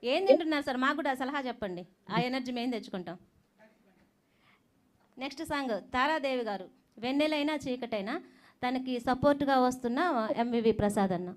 ఏం తింటున్నారు సార్? మాకు కూడా సలహా చెప్పండి, ఆ ఎనర్జీ మేము తెచ్చుకుంటాం. నెక్స్ట్ సాంగ్ తారాదేవి గారు, వెన్నెలైనా చీకటైనా. తనకి సపోర్ట్గా వస్తున్న ఎంవివి ప్రసాద్ అన్న.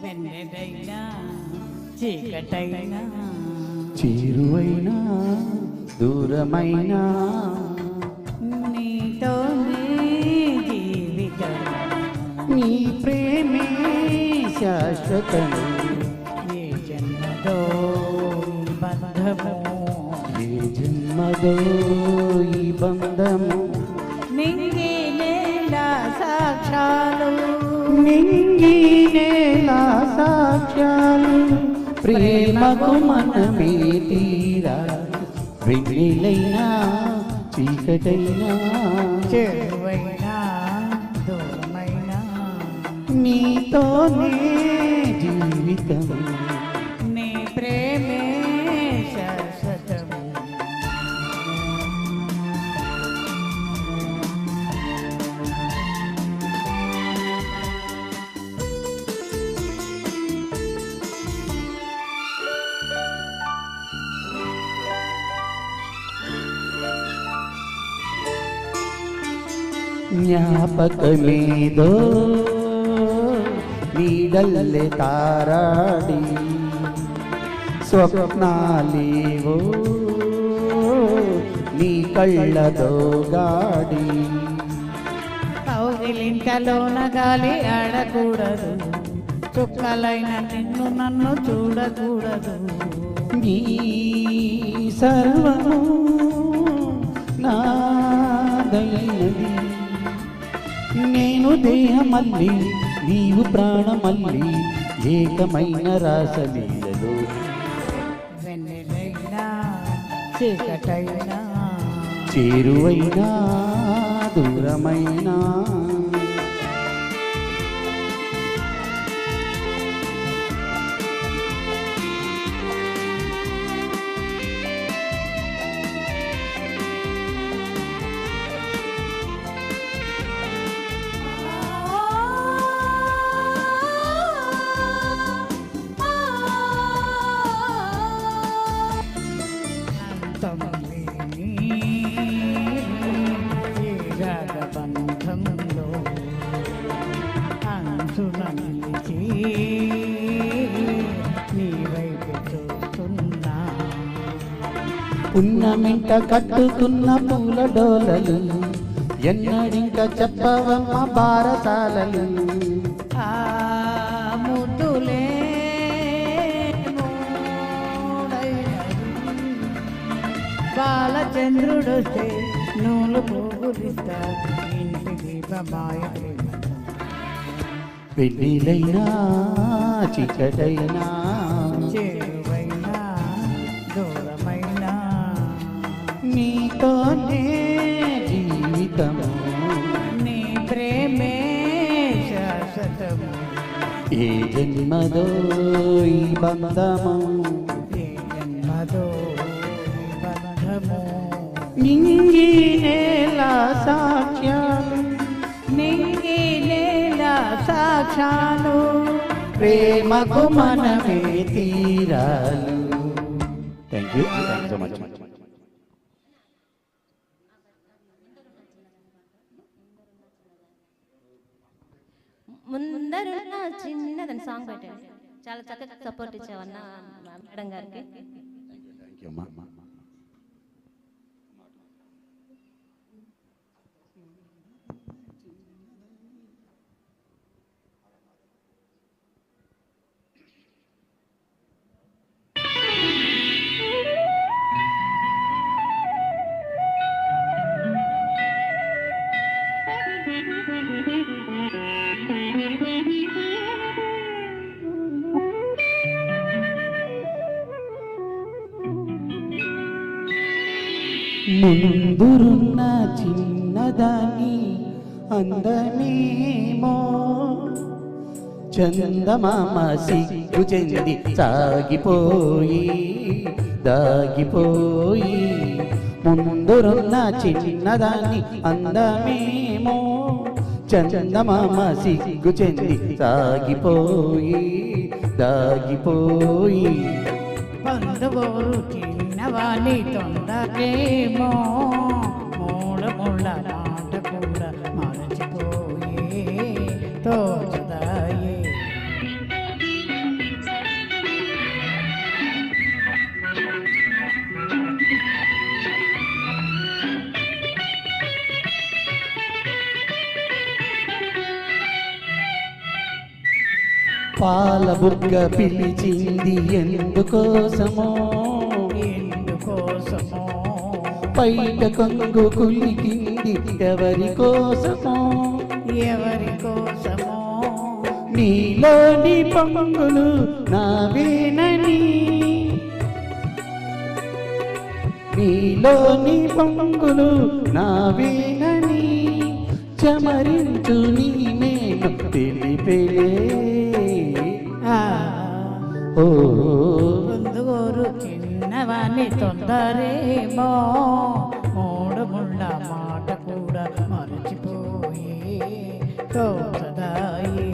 వెన్నెలైనా చీకటైనా, చేరువైనా దూరమైనా, నీతోనే జీవితం. నీ ప్రేమే శాశ్వతం. ఏ జన్మదో ఈ బంధము, ఏ జన్మదో ఈ బంధము. నింగి నేల సాక్షాలు, నింగి నేల సాక్ష్యాలు, ప్రేమకు మనమే తీరా. వెన్నెలైనా చీకటైనా, చెరువైనా దూరమైనా, నీతోనే జీవితం. నీ ప్రేమే శాశ్వతము. జ్ఞాపకమేదో నీడల్లే తారాడి, స్వప్నాలేవో నీ కళ్ళతో గాడి. కౌగిలింతలోన గాలి ఆడకూడదు, చుక్కలైన నిన్ను నన్ను చూడకూడదు. నీ సర్వము నాదైనది, నేను దేహమల్లి నీవు ప్రాణమల్లి, ఏకమైన రాసలీలలో. వెన్నెలైనా చీకటైనా, చేరువైనా దూరమైనా, అంతమలేని ఈ రాగబంధంలో అంచున నిలిచి నీ వైపు చూస్తున్నా. పున్నమింట కట్టుకున్న పూల డోలలు, ఎన్నడింక చెప్పవమ్మ బారసాలలు. ఆ ముద్దులే మూడైనవి, బాలచంద్రుడొస్తే నూలు పోగులిస్తా, ఇంటి దీపమాయ ప్రేమ. వెన్నెలైనా చీకటైనా, చేరువైనా దూరమైనా, నీతోనే జీవితము. నీ ప్రేమే శాశ్వతము. ఏ జన్మదో ఈ బంధము, ఏ జన్మదో ఈ బంధము. నింగి నేల సాక్ష్యాలు, నింగి నేల సాక్షాలు, ప్రేమకు మనమే తీరాలు. Thank you so much. ముందరున్న చిన్నదని సాంగ్ పెట్టాను. చాలా చక్కగా సపోర్ట్ ఇచ్చావన్న మేడం గారికి. థ్యాంక్ యూ అమ్మా. ముందురున్న చిన్నదాని అందమేమో చందమామ సిగ్గు చెంది సాగిపోయి దాగిపోయి ముందురున్న చిన్నదాన్ని అందమేమో చందమామ సిగ్గు చెంది సాగిపోయి దాగిపోయి పొందుగోరు చిన్నవాణి తొందరేమో మూడు ముళ్ళ మాట కూడా మరచిపోయి తోచదాయి పాల బుగ్గ పిలిచింది ఎందుకోసమో ఎందుకోసమో పైట కొంగు కులికింది ఎవరి కోసమో ఎవరి కోసమో నీలోని పొంగులు నావేనని నీలోని పొంగులు నావేనని చమరించు నీ నేను తెలిపెలే ఆ ఓ పొందుగోరు చిన్నవాణి తొందరేమో మూడు ముళ్ళ మాట కూడా మరచిపోయి తోచదాయి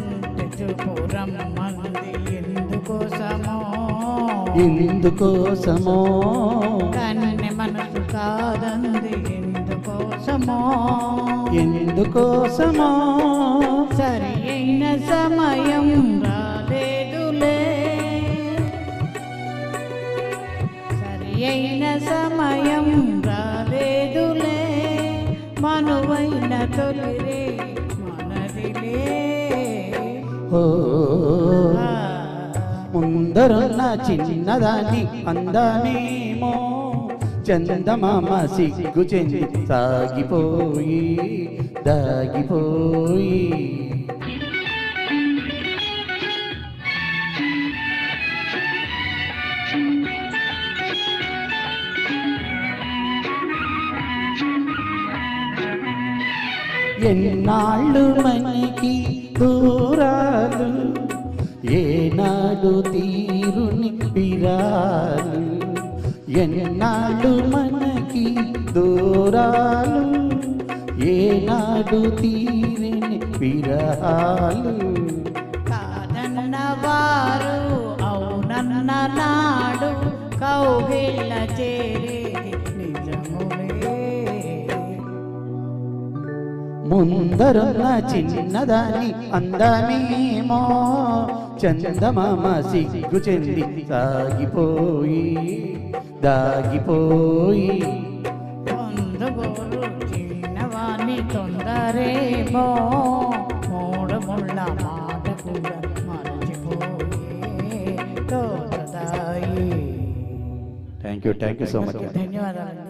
కొంటెచుపురం మంది ఎందుకోసమో ఎందుకోసమో కన్నె మనసు కాదంది ఎందుకోసమో ఎందుకోసమో సరి అయిన సమయం రాలేదులే సరి అయిన సమయం రాలేదులే మనువైన తొలిరే మనదిలే ఓ ముందరున్న చిన్నదాన్ని అందమేమో చందమామ సిగ్గు చెంది సాగిపోయి దాగిపోయి ఎన్నాళ్ళు మనకి దూరాలు ఏనాడు తీరుని విరాలు ఎన్నాళ్ళు మనకి దూరాలు ఏనాడు తీరిని విరాలు కాదన్న వారు అవునన్న నాడు కౌగిళ్ళ చేరేది నిజములే ముందరున్న చిన్నదాని అందమేమో చందమామ సిగ్గు చెంది సాగిపోయి దాగిపోయి పొందుగోరు చిన్నవాణి తొందరేమో మూడు ముళ్ళ మాట కూడా మరచిపోయి తోచదాయి థ్యాంక్ యూ సో మచ్ ధన్యవాదాలు